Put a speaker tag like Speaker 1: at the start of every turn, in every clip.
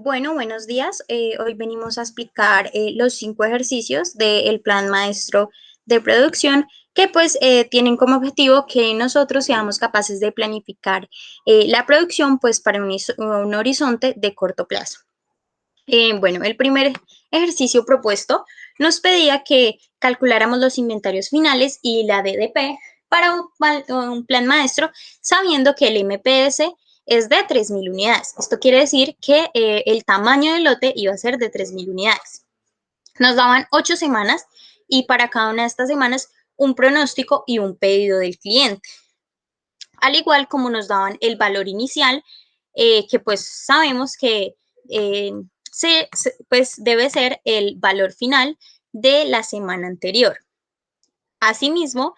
Speaker 1: Bueno, buenos días. Hoy venimos a explicar los 5 ejercicios del plan maestro de producción que tienen como objetivo que nosotros seamos capaces de planificar la producción para un horizonte de corto plazo. Bueno, el primer ejercicio propuesto nos pedía que calculáramos los inventarios finales y la DDP para un plan maestro, sabiendo que el MPS es de 3.000 unidades. Esto quiere decir que el tamaño del lote iba a ser de 3.000 unidades. Nos daban 8 semanas y para cada una de estas semanas un pronóstico y un pedido del cliente. Al igual como nos daban el valor inicial, que sabemos que eh, debe ser el valor final de la semana anterior. Asimismo,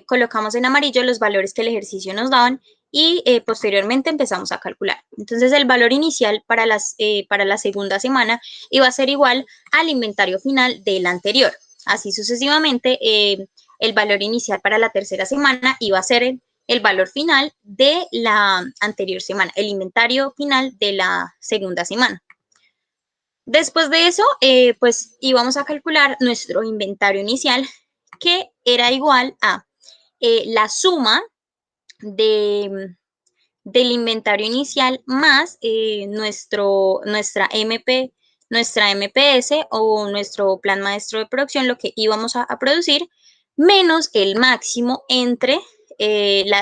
Speaker 1: colocamos en amarillo los valores que el ejercicio nos daban y posteriormente empezamos a calcular. Entonces, el valor inicial para la segunda semana iba a ser igual al inventario final del anterior. Así sucesivamente, el valor inicial para la tercera semana iba a ser el valor final de la anterior semana, el inventario final de la segunda semana. Después de eso, íbamos a calcular nuestro inventario inicial, que era igual a la suma del inventario inicial más nuestra MPS o nuestro plan maestro de producción, lo que íbamos a producir, menos el máximo entre el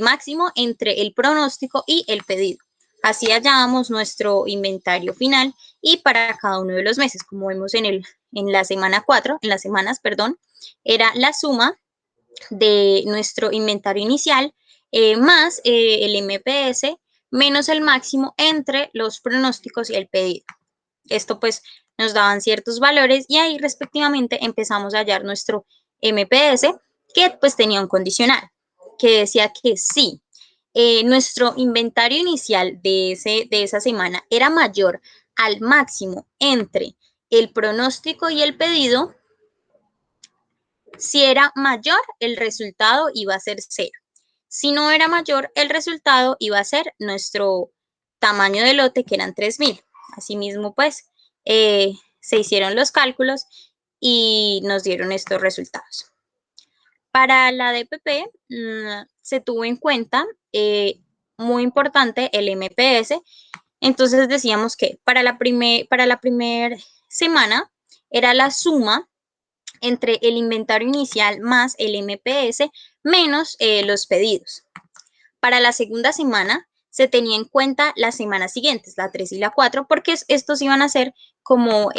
Speaker 1: máximo entre el pronóstico y el pedido. Así hallábamos nuestro inventario final y para cada uno de los meses, como vemos en la semana 4, en las semanas, perdón, era la suma de nuestro inventario inicial más el MPS menos el máximo entre los pronósticos y el pedido. Esto nos daban ciertos valores y ahí respectivamente empezamos a hallar nuestro MPS, que tenía un condicional que decía que sí, nuestro inventario inicial de esa semana era mayor al máximo entre el pronóstico y el pedido. Si era mayor, el resultado iba a ser 0. Si no era mayor, el resultado iba a ser nuestro tamaño de lote, que eran 3.000. Asimismo, se hicieron los cálculos y nos dieron estos resultados. Para la DPP se tuvo en cuenta, muy importante, el MPS. Entonces decíamos que para la primera semana era la suma entre el inventario inicial más el MPS menos los pedidos. Para la segunda semana se tenía en cuenta las semanas siguientes, la 3 y la 4, porque estos iban a ser como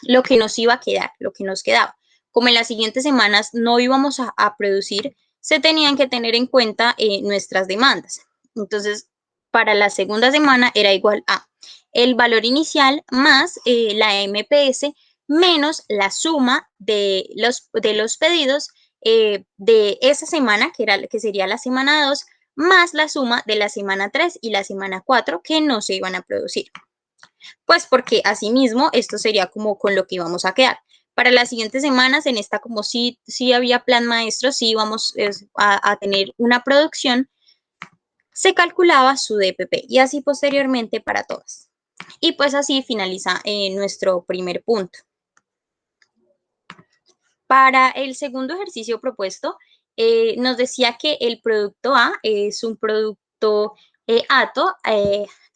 Speaker 1: lo que nos iba a quedar, lo que nos quedaba. Como en las siguientes semanas no íbamos a producir, se tenían que tener en cuenta nuestras demandas. Entonces, para la segunda semana era igual a el valor inicial más la MPS menos la suma de los pedidos de esa semana, que sería la semana 2, más la suma de la semana 3 y la semana 4 que no se iban a producir. Pues porque asimismo esto sería como con lo que íbamos a quedar. Para las siguientes semanas, en esta como sí había plan maestro, sí íbamos a tener una producción, se calculaba su DPP y así posteriormente para todas. Y así finaliza nuestro primer punto. Para el segundo ejercicio propuesto, nos decía que el producto A es un producto ATO,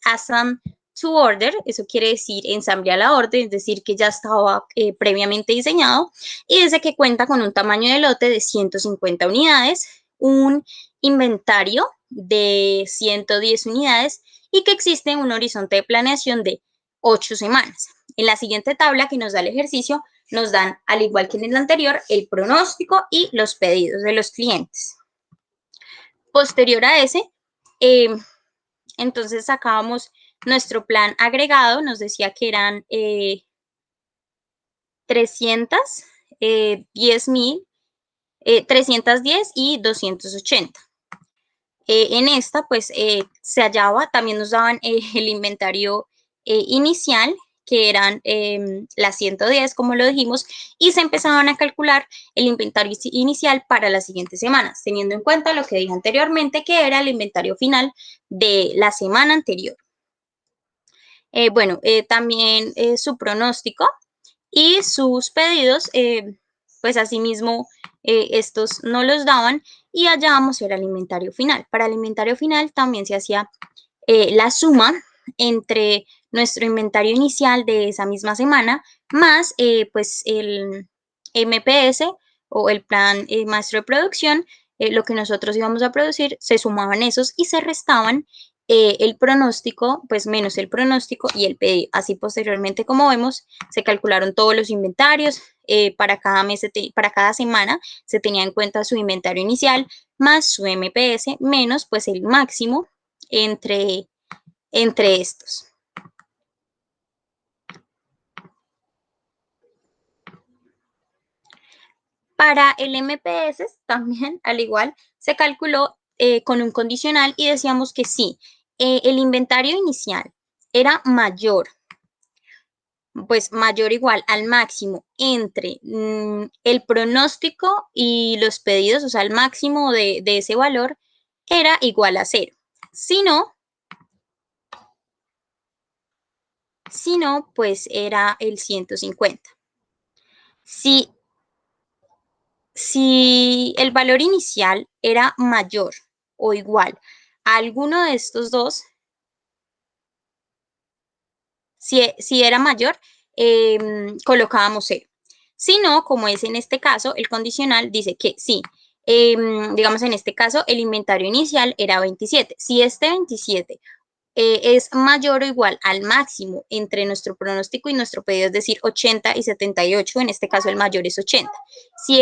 Speaker 1: Assemble to Order, eso quiere decir ensamble a la orden, es decir, que ya estaba previamente diseñado, y dice que cuenta con un tamaño de lote de 150 unidades, un inventario de 110 unidades y que existe un horizonte de planeación de 8 semanas. En la siguiente tabla que nos da el ejercicio, nos dan, al igual que en el anterior, el pronóstico y los pedidos de los clientes. Posterior a ese, entonces sacábamos nuestro plan agregado, nos decía que eran 310 y 280. En esta, se hallaba, también nos daban el inventario inicial, que eran las 110, como lo dijimos, y se empezaban a calcular el inventario inicial para las siguientes semanas, teniendo en cuenta lo que dije anteriormente, que era el inventario final de la semana anterior. También su pronóstico y sus pedidos, pues asimismo estos no los daban y hallábamos era el inventario final. Para el inventario final también se hacía la suma entre nuestro inventario inicial de esa misma semana más pues el MPS o el plan maestro de producción, lo que nosotros íbamos a producir, se sumaban esos y se restaban el pronóstico, pues menos el pronóstico y el pedido. Así posteriormente, como vemos, se calcularon todos los inventarios. Para cada mes, para cada semana, se tenía en cuenta su inventario inicial más su MPS menos pues el máximo entre estos. Para el MPS también, al igual, se calculó con un condicional y decíamos que sí, el inventario inicial era mayor, pues mayor o igual al máximo entre el pronóstico y los pedidos, o sea, el máximo de ese valor era igual a 0. Si no, pues era el 150. Si el valor inicial era mayor o igual a alguno de estos dos, si era mayor, colocábamos 0. Si no, como es en este caso, el condicional dice que sí. Digamos, en este caso, el inventario inicial era 27. Si este 27 es mayor o igual al máximo entre nuestro pronóstico y nuestro pedido, es decir, 80 y 78, en este caso el mayor es 80. Si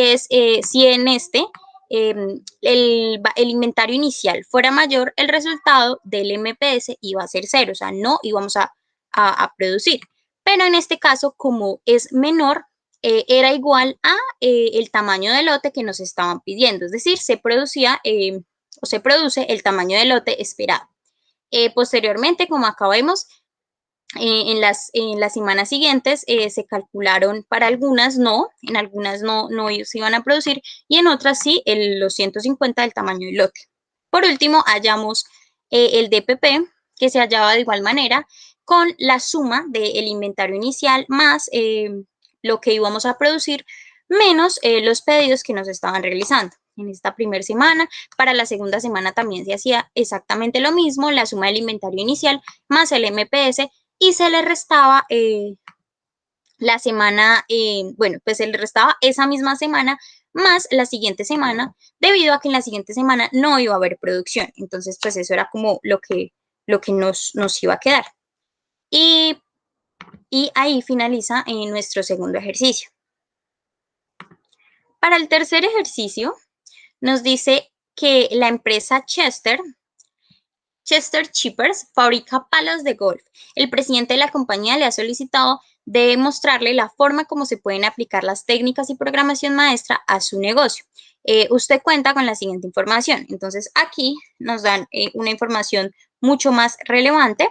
Speaker 1: en este el inventario inicial fuera mayor, el resultado del MPS iba a ser 0, o sea, no íbamos a producir. Pero en este caso, como es menor, era igual a el tamaño de lote que nos estaban pidiendo, es decir, se producía o se produce el tamaño de lote esperado. Posteriormente, como acá vemos, en las semanas siguientes se calcularon para algunas no, en algunas no se iban a producir y en otras sí, los 150 del tamaño del lote. Por último, hallamos el DPP, que se hallaba de igual manera con la suma del inventario inicial más lo que íbamos a producir menos los pedidos que nos estaban realizando en esta primera semana. Para la segunda semana también se hacía exactamente lo mismo, la suma del inventario inicial más el MPS y se le restaba la semana, pues se le restaba esa misma semana más la siguiente semana, debido a que en la siguiente semana no iba a haber producción. Entonces, pues eso era como lo que nos iba a quedar. Y ahí finaliza nuestro segundo ejercicio. Para el tercer ejercicio, nos dice que la empresa Chester Cheapers fabrica palos de golf. El presidente de la compañía le ha solicitado de mostrarle la forma como se pueden aplicar las técnicas y programación maestra a su negocio. Usted cuenta con la siguiente información. Entonces, aquí nos dan una información mucho más relevante.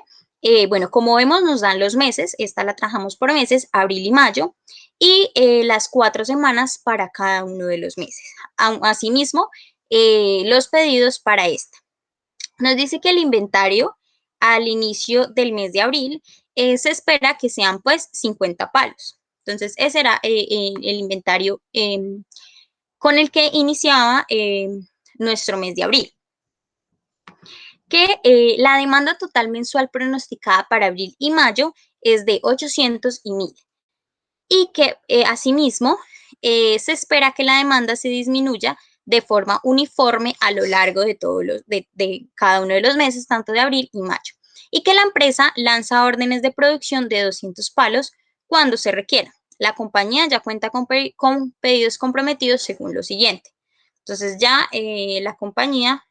Speaker 1: Bueno, como vemos, nos dan los meses. Esta la trabajamos por meses, abril y mayo, y las 4 semanas para cada uno de los meses. Asimismo, los pedidos para esta. Nos dice que el inventario al inicio del mes de abril se espera que sean pues 50 palos. Entonces ese era el inventario con el que iniciaba nuestro mes de abril. Que la demanda total mensual pronosticada para abril y mayo es de 800 y 1000. Y que asimismo se espera que la demanda se disminuya de forma uniforme a lo largo de cada uno de los meses, tanto de abril y mayo. Y que la empresa lanza órdenes de producción de 200 palos cuando se requiera. La compañía ya cuenta con pedidos comprometidos según lo siguiente. Entonces ya a la compañía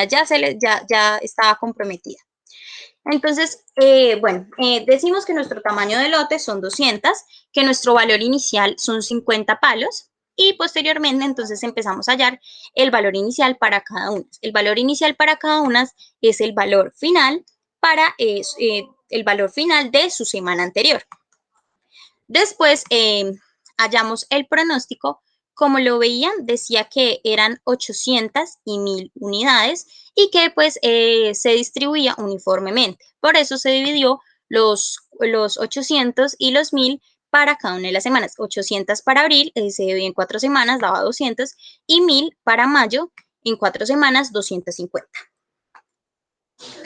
Speaker 1: ya estaba comprometida. Entonces, decimos que nuestro tamaño de lote son 200, que nuestro valor inicial son 50 palos y posteriormente entonces empezamos a hallar el valor inicial para cada una. El valor inicial para cada una es el valor final el valor final de su semana anterior. Después hallamos el pronóstico como lo veían, decía que eran 800 y 1000 unidades y que pues se distribuía uniformemente. Por eso se dividió los 800 y los 1000 para cada una de las semanas. 800 para abril, se dividió en 4 semanas, daba 200, y 1000 para mayo, en 4 semanas, 250.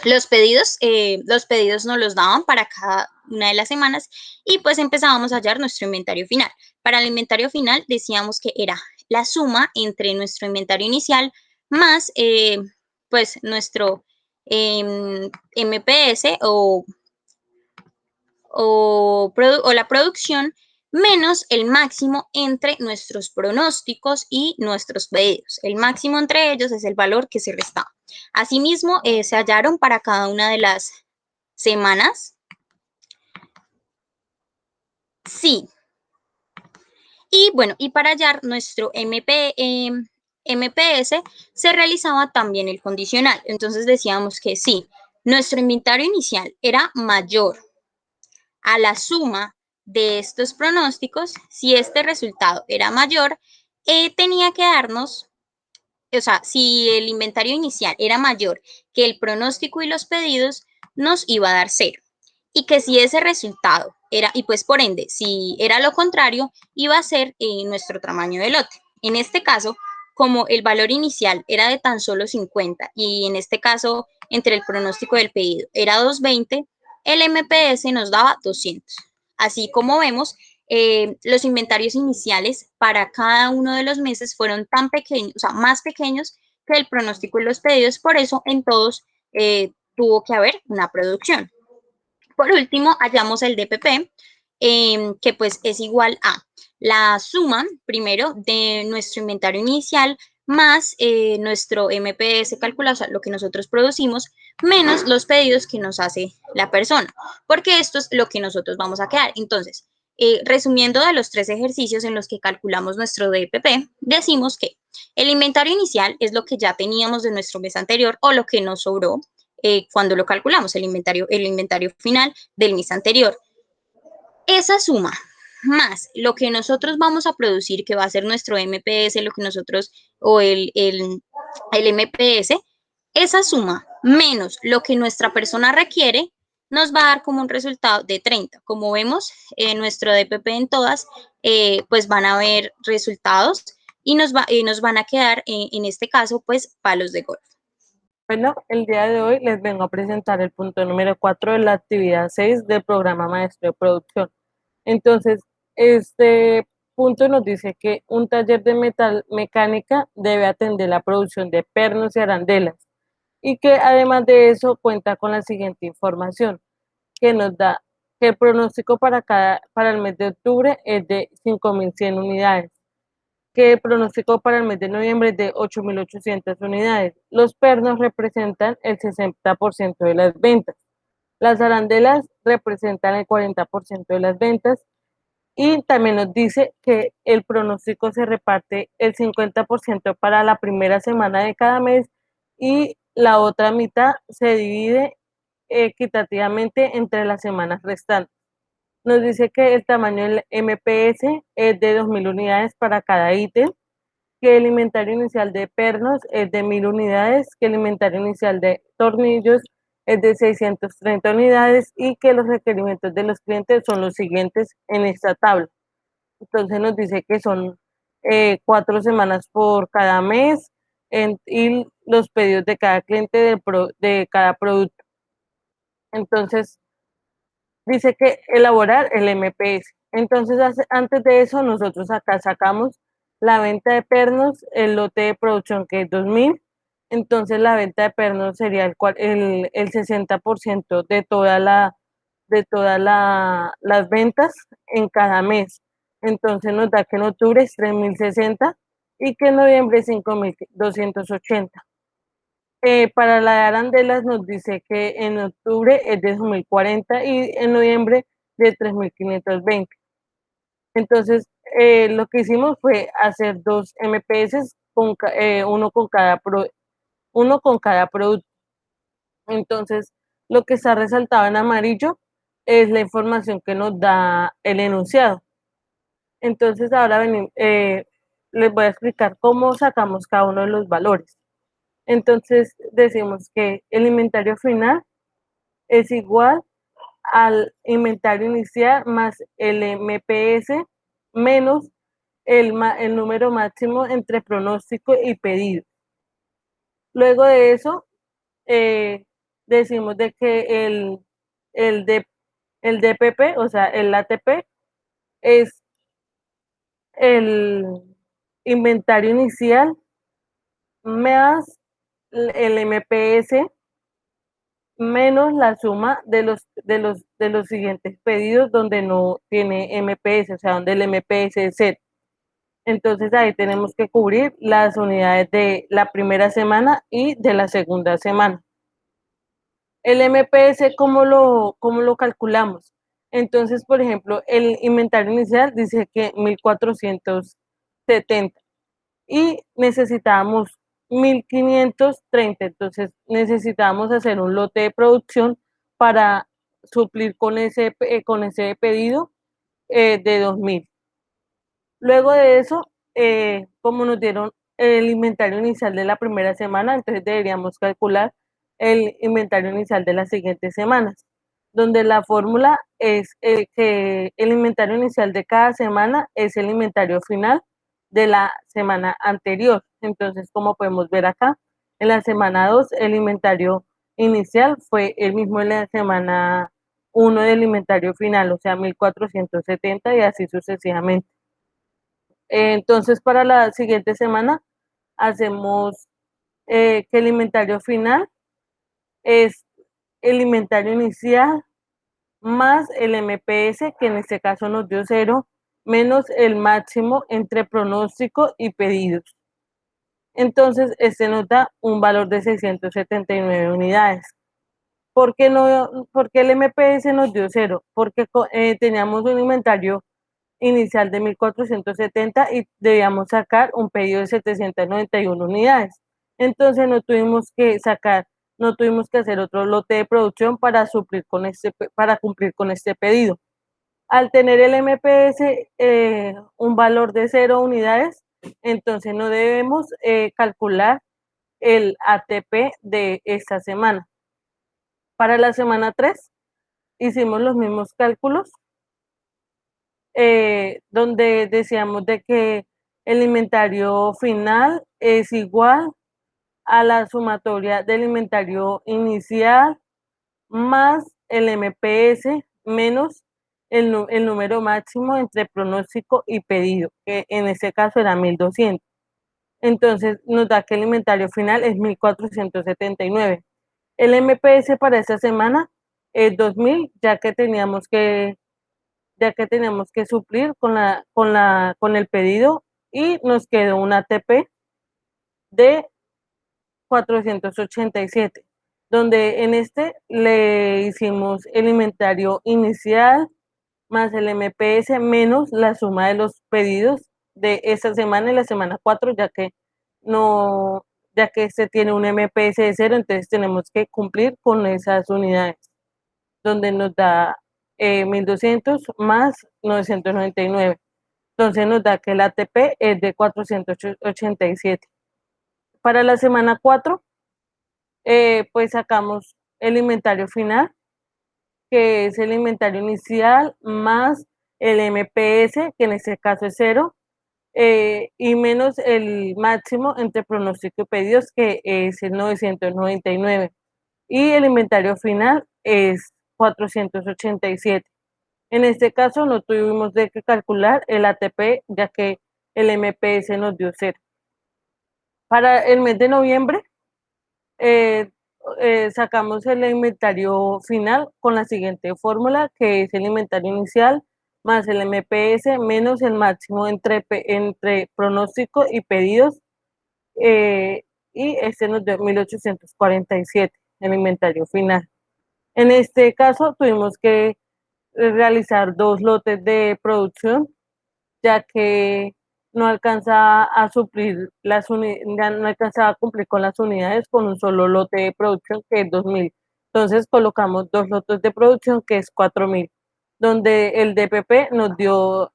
Speaker 1: Los pedidos nos los daban para cada una de las semanas y pues empezábamos a hallar nuestro inventario final. Para el inventario final decíamos que era la suma entre nuestro inventario inicial más pues nuestro MPS o la producción menos el máximo entre nuestros pronósticos y nuestros pedidos. El máximo entre ellos es el valor que se restaba. Asimismo, se hallaron para cada una de las semanas. Sí. Y bueno, y para hallar nuestro MPS se realizaba también el condicional. Entonces decíamos que sí, nuestro inventario inicial era mayor a la suma de estos pronósticos. Si este resultado era mayor, tenía que darnos, o sea, si el inventario inicial era mayor que el pronóstico y los pedidos, nos iba a dar 0. Y que si ese resultado era, y pues por ende, si era lo contrario, iba a ser nuestro tamaño de lote. En este caso, como el valor inicial era de tan solo 50 y en este caso, entre el pronóstico del pedido era 220, el MPS nos daba 200. Así como vemos, los inventarios iniciales para cada uno de los meses fueron tan pequeños, o sea, más pequeños que el pronóstico y los pedidos, por eso en todos tuvo que haber una producción. Por último, hallamos el DPP, que pues es igual a la suma, primero, de nuestro inventario inicial más nuestro MPS calculado, o sea, lo que nosotros producimos, menos los pedidos que nos hace la persona, porque esto es lo que nosotros vamos a quedar. Entonces, resumiendo de los 3 ejercicios en los que calculamos nuestro DPP, decimos que el inventario inicial es lo que ya teníamos de nuestro mes anterior o lo que nos sobró cuando lo calculamos, el inventario final del mes anterior. Esa suma más lo que nosotros vamos a producir, que va a ser nuestro MPS, lo que nosotros, o el MPS, esa suma menos lo que nuestra persona requiere, nos va a dar como un resultado de 30. Como vemos, nuestro DPP en todas, pues van a haber resultados y nos van a quedar, en este caso, pues palos de golf.
Speaker 2: Bueno, el día de hoy les vengo a presentar el punto número 4 de la actividad 6 del programa Maestro de Producción. Entonces, este punto nos dice que un taller de metal mecánica debe atender la producción de pernos y arandelas y que además de eso cuenta con la siguiente información que nos da que el pronóstico para el mes de octubre es de 5.100 unidades, que el pronóstico para el mes de noviembre es de 8.800 unidades. Los pernos representan el 60% de las ventas. Las arandelas representan el 40% de las ventas. Y también nos dice que el pronóstico se reparte el 50% para la primera semana de cada mes y la otra mitad se divide equitativamente entre las semanas restantes. Nos dice que el tamaño del MPS es de 2.000 unidades para cada ítem, que el inventario inicial de pernos es de 1.000 unidades, que el inventario inicial de tornillos es de 630 unidades y que los requerimientos de los clientes son los siguientes en esta tabla. Entonces nos dice que son 4 semanas por cada mes y los pedidos de cada cliente de cada producto. Entonces dice que elaborar el MPS. Entonces antes de eso nosotros acá sacamos la venta de pernos, el lote de producción que es 2.000. Entonces la venta de pernos sería el 60% de todas las ventas en cada mes. Entonces nos da que en octubre es 3.060 y que en noviembre es 5.280. Para la de arandelas nos dice que en octubre es de 2.040 y en noviembre de 3.520. Entonces, lo que hicimos fue hacer 2 MPS, uno con cada producto. Entonces, lo que está resaltado en amarillo es la información que nos da el enunciado. Entonces, ahora les voy a explicar cómo sacamos cada uno de los valores. Entonces decimos que el inventario final es igual al inventario inicial más el MPS menos el número máximo entre pronóstico y pedido. Luego de eso, decimos de que el, D- el DPP, o sea, el ATP, es el inventario inicial más el MPS menos la suma de los siguientes pedidos donde no tiene MPS, o sea, donde el MPS es cero. Entonces ahí tenemos que cubrir las unidades de la primera semana y de la segunda semana. El MPS, ¿cómo lo calculamos? Entonces, por ejemplo, el inventario inicial dice que 1470 y necesitábamos 1530. Entonces, necesitábamos hacer un lote de producción para suplir con ese pedido de 2000. Luego de eso, como nos dieron el inventario inicial de la primera semana, entonces deberíamos calcular el inventario inicial de las siguientes semanas, donde la fórmula es que el inventario inicial de cada semana es el inventario final de la semana anterior. Entonces, como podemos ver acá, en la semana 2 el inventario inicial fue el mismo en la semana 1 del inventario final, o sea, 1470 y así sucesivamente. Entonces, para la siguiente semana hacemos que el inventario final es el inventario inicial más el MPS, que en este caso nos dio cero, menos el máximo entre pronóstico y pedidos. Entonces, este nos da un valor de 679 unidades. ¿Por qué no, por qué el MPS nos dio cero? Porque teníamos un inventario inicial de 1470 y debíamos sacar un pedido de 791 unidades. Entonces no tuvimos que hacer otro lote de producción para cumplir con este pedido. Al tener el MPS un valor de 0 unidades, entonces no debemos calcular el ATP de esta semana. Para la semana 3 hicimos los mismos cálculos donde decíamos de que el inventario final es igual a la sumatoria del inventario inicial más el MPS menos el número máximo entre pronóstico y pedido, que en este caso era 1200. Entonces nos da que el inventario final es 1479. El MPS para esta semana es 2000, ya que teníamos que suplir con el pedido y nos quedó un ATP de 487, donde en este le hicimos el inventario inicial más el MPS menos la suma de los pedidos de esta semana y la semana 4, no, ya que este tiene un MPS de cero, entonces tenemos que cumplir con esas unidades, donde nos da 1200 más 999. Entonces nos da que el ATP es de 487. Para la semana 4, pues sacamos el inventario final, que es el inventario inicial más el MPS, que en este caso es cero, y menos el máximo entre pronóstico y pedidos, que es el 999. Y el inventario final es 487. En este caso no tuvimos de que calcular el ATP, ya que el MPS nos dio cero. Para el mes de noviembre, eh, sacamos el inventario final con la siguiente fórmula, que es el inventario inicial más el MPS menos el máximo entre pronóstico y pedidos, y este nos dio 1847, el inventario final. En este caso tuvimos que realizar 2 lotes de producción, ya que no alcanzaba a suplir ya no alcanzaba a cumplir con las unidades con un solo lote de producción, que es 2000. Entonces colocamos 2 lotes de producción, que es 4000, donde el DPP nos dio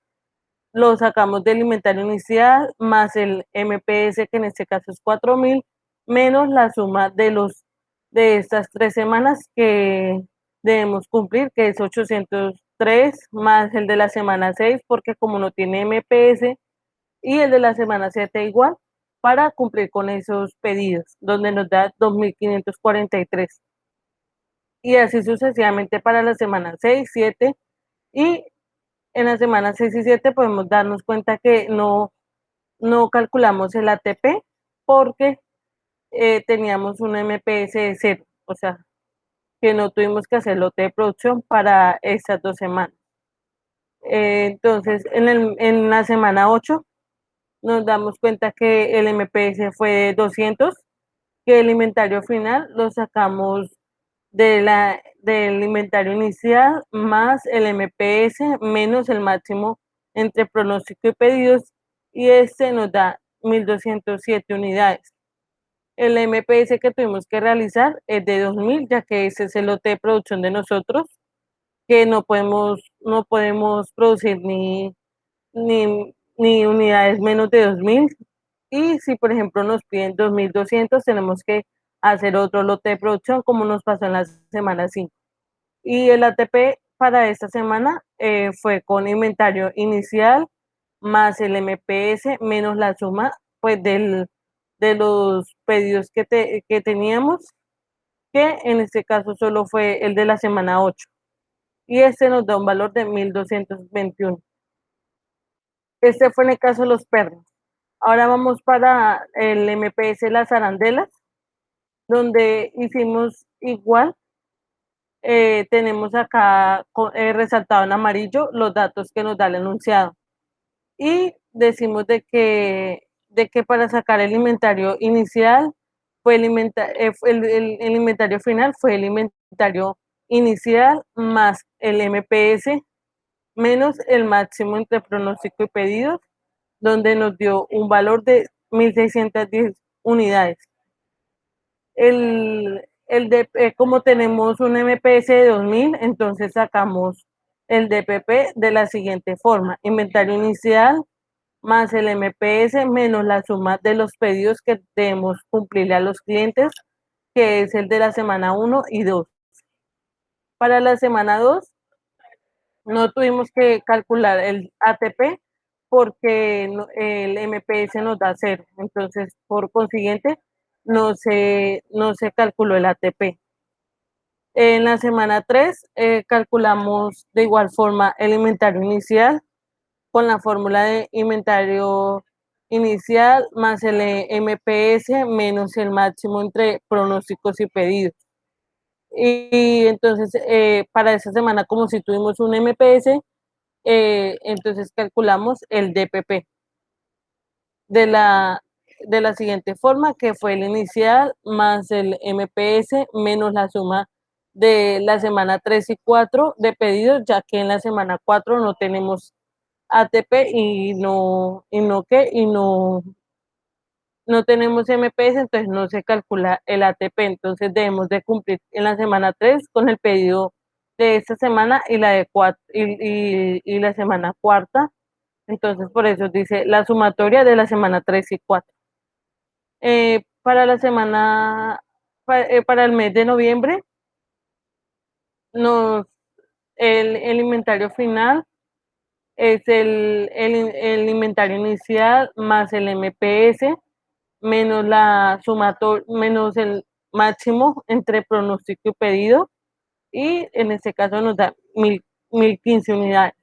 Speaker 2: lo sacamos del inventario inicial más el MPS, que en este caso es 4.000, menos la suma de estas 3 semanas que debemos cumplir, que es 803, más el de la semana 6, porque como no tiene MPS, y el de la semana 7 igual, para cumplir con esos pedidos, donde nos da 2.543. Y así sucesivamente para la semana 6, 7, y en la semana 6 y 7 podemos darnos cuenta que no calculamos el ATP porque teníamos un MPS de 0, o sea, que no tuvimos que hacer lote de producción para estas 2 semanas. Entonces, en la semana 8 nos damos cuenta que el MPS fue de 200, que el inventario final lo sacamos del inventario inicial más el MPS menos el máximo entre pronóstico y pedidos, y este nos da 1.207 unidades. El MPS que tuvimos que realizar es de 2.000, ya que ese es el lote de producción de nosotros, que no podemos producir ni unidades menos de 2.000. Y si, por ejemplo, nos piden 2.200, tenemos que hacer otro lote de producción, como nos pasó en la semana 5. Y el ATP para esta semana fue con inventario inicial más el MPS menos la suma pues de los pedidos que teníamos, que en este caso solo fue el de la semana 8. Y este nos da un valor de 1.221. Este fue en el caso de los perros. Ahora vamos para el MPS Las Arandelas, donde hicimos igual. Tenemos acá resaltado en amarillo los datos que nos da el enunciado. Y decimos de que para sacar el inventario inicial, el inventario final fue el inventario inicial más el MPS menos el máximo entre pronóstico y pedidos, donde nos dio un valor de 1.610 unidades. Como tenemos un MPS de 2.000, entonces sacamos el DPP de la siguiente forma: inventario inicial más el MPS menos la suma de los pedidos que debemos cumplirle a los clientes, que es el de la semana 1 y 2. Para la semana 2 no tuvimos que calcular el ATP porque el MPS nos da 0, entonces por consiguiente no se calculó el ATP. En la semana 3 calculamos de igual forma el inventario inicial con la fórmula de inventario inicial más el MPS menos el máximo entre pronósticos y pedidos. Y entonces para esa semana, como si tuvimos un MPS, entonces calculamos el DPP de la siguiente forma, que fue el inicial más el MPS menos la suma de la semana 3 y 4 de pedidos, ya que en la semana 4 no tenemos ATP no tenemos MPS, entonces no se calcula el ATP, entonces debemos de cumplir en la semana 3 con el pedido de esta semana y la de y la semana cuarta. Entonces por eso dice la sumatoria de la semana 3 y 4. Para el mes de noviembre, nos, el inventario final es el inventario inicial más el MPS menos menos el máximo entre pronóstico y pedido, y en este caso nos da 1.015 unidades.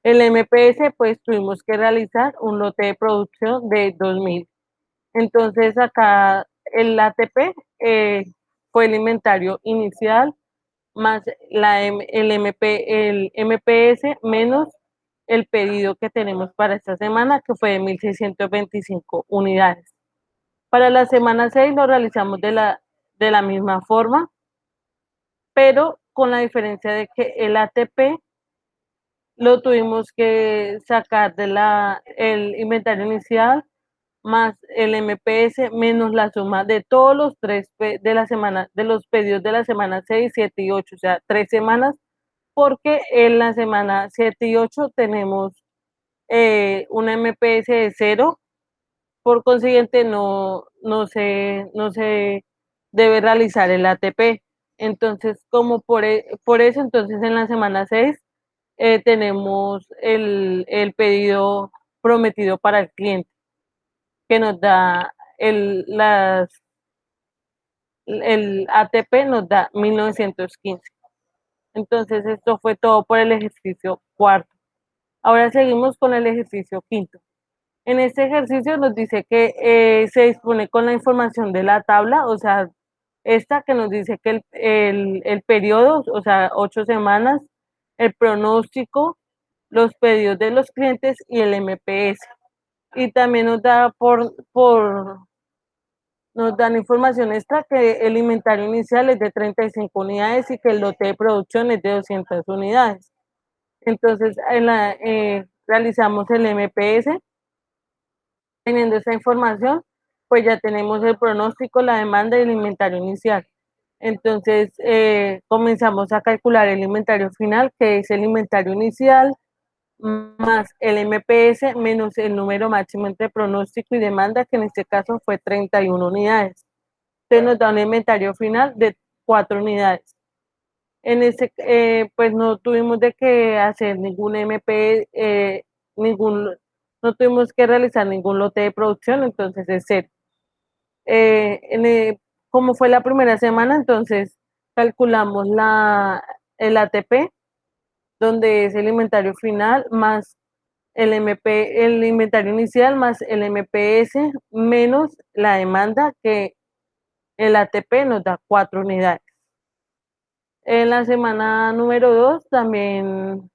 Speaker 2: El MPS, pues tuvimos que realizar un lote de producción de 2.000. Entonces acá el ATP fue el inventario inicial más el MPS menos el pedido que tenemos para esta semana, que fue de 1.625 unidades. Para la semana 6 lo realizamos de la misma forma, pero con la diferencia de que el ATP lo tuvimos que sacar el inventario inicial más el MPS menos la suma de todos los de los pedidos de la semana 6, 7 y 8, o sea, 3 semanas, porque en la semana 7 y 8 tenemos una MPS de 0, por consiguiente no se debe realizar el ATP. Entonces, como por eso, entonces en la semana 6 tenemos el pedido prometido para el cliente, que nos da el ATP nos da 1915. Entonces, esto fue todo por el ejercicio cuarto. Ahora seguimos con el ejercicio quinto. En este ejercicio nos dice que se dispone con la información de la tabla, o sea, esta que nos dice que el periodo, o sea, 8 semanas, el pronóstico, los pedidos de los clientes y el MPS. Y también nos dan información extra que el inventario inicial es de 35 unidades y que el lote de producción es de 200 unidades. Entonces, realizamos el MPS. Teniendo esa información, pues ya tenemos el pronóstico, la demanda y el inventario inicial. Entonces, comenzamos a calcular el inventario final, que es el inventario inicial más el MPS menos el número máximo entre pronóstico y demanda, que en este caso fue 31 unidades. Entonces nos da un inventario final de 4 unidades. Pues no tuvimos de que hacer ningún no tuvimos que realizar ningún lote de producción, entonces es cero. Eh, en el- Como fue la primera semana, entonces calculamos el ATP, donde es el inventario final más el inventario inicial más el MPS menos la demanda, que el ATP nos da 4 unidades. En la semana número 2 también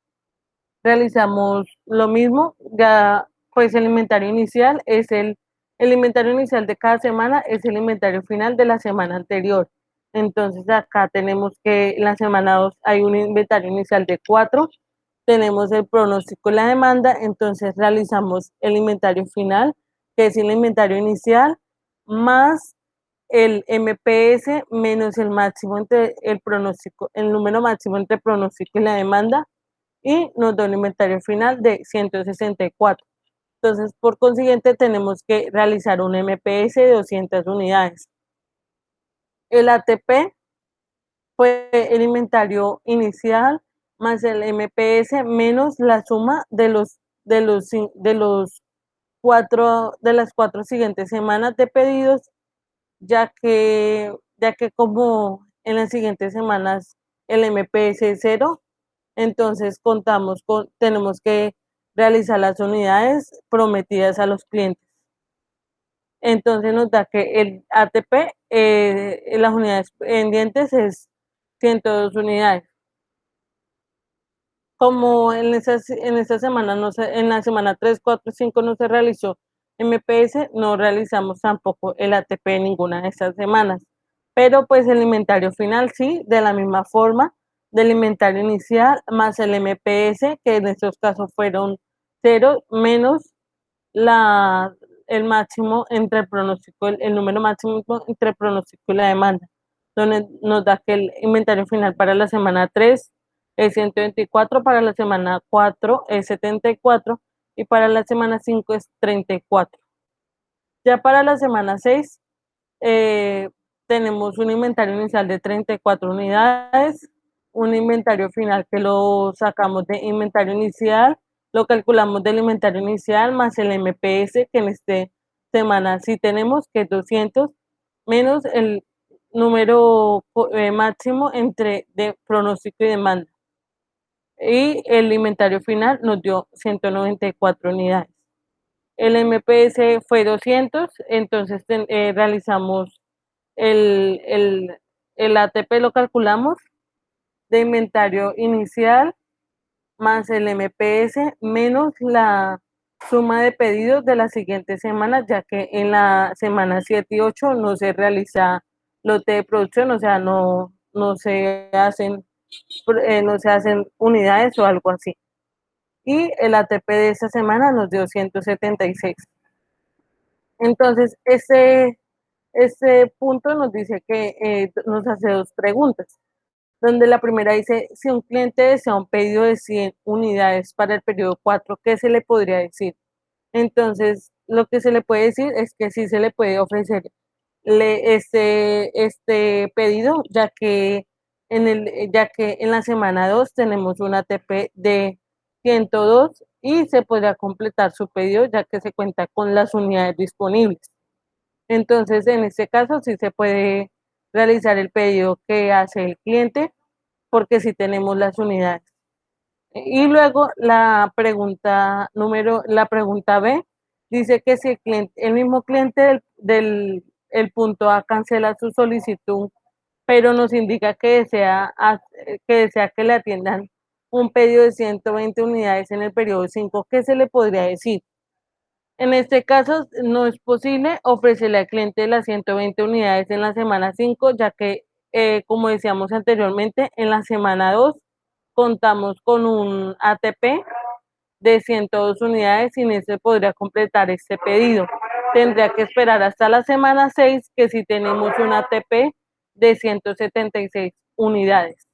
Speaker 2: realizamos lo mismo, ya pues el inventario inicial es el inventario inicial de cada semana es el inventario final de la semana anterior. Entonces acá tenemos que en la semana 2 hay un inventario inicial de 4, tenemos el pronóstico y la demanda, entonces realizamos el inventario final, que es el inventario inicial, más el MPS menos el máximo entre el pronóstico, el número máximo entre pronóstico y la demanda, y nos da un inventario final de 164. Entonces, por consiguiente, tenemos que realizar un MPS de 200 unidades. El ATP fue el inventario inicial más el MPS menos la suma de las 4 siguientes semanas de pedidos, ya que como en las siguientes semanas el MPS es 0, entonces tenemos que realizar las unidades prometidas a los clientes. Entonces nos da que el ATP, en las unidades pendientes es 102 unidades. Como en esa semana, en la semana 3, 4 y 5 no se realizó MPS, no realizamos tampoco el ATP en ninguna de esas semanas. Pero pues el inventario final sí, de la misma forma del inventario inicial más el MPS, que en estos casos fueron 0, menos el máximo entre el pronóstico, el número máximo entre el pronóstico y la demanda, donde nos da que el inventario final para la semana 3 es 124, para la semana 4 es 74 y para la semana 5 es 34. Ya para la semana 6 eh, tenemos un inventario inicial de 34 unidades, un inventario final que lo sacamos de inventario inicial, lo calculamos del inventario inicial más el MPS, que en esta semana sí tenemos, que es 200, menos el número máximo entre de pronóstico y demanda. Y el inventario final nos dio 194 unidades. El MPS fue 200, entonces realizamos el, el, el ATP, lo calculamos de inventario inicial más el MPS menos la suma de pedidos de las siguientes semanas, ya que en la semana 7 y 8 no se realiza lote de producción, o sea, no se hacen unidades o algo así. Y el ATP de esa semana nos dio 176. Entonces, ese punto nos dice que nos hace dos preguntas. donde la primera dice, si un cliente desea un pedido de 100 unidades para el periodo 4, ¿qué se le podría decir? Entonces, lo que se le puede decir es que sí se le puede ofrecer este pedido, ya que en la semana 2 tenemos una ATP de 102 y se podrá completar su pedido ya que se cuenta con las unidades disponibles. Entonces, en este caso sí se puede realizar el pedido que hace el cliente porque sí tenemos las unidades. Y luego la pregunta B dice que si el mismo cliente el punto A cancela su solicitud, pero nos indica que desea que le atiendan un pedido de 120 unidades en el periodo 5, ¿qué se le podría decir? En este caso, no es posible ofrecerle al cliente las 120 unidades en la semana 5, ya que, como decíamos anteriormente, en la semana 2 contamos con un ATP de 102 unidades y no se podría completar este pedido. Tendría que esperar hasta la semana 6, que sí tenemos un ATP de 176 unidades.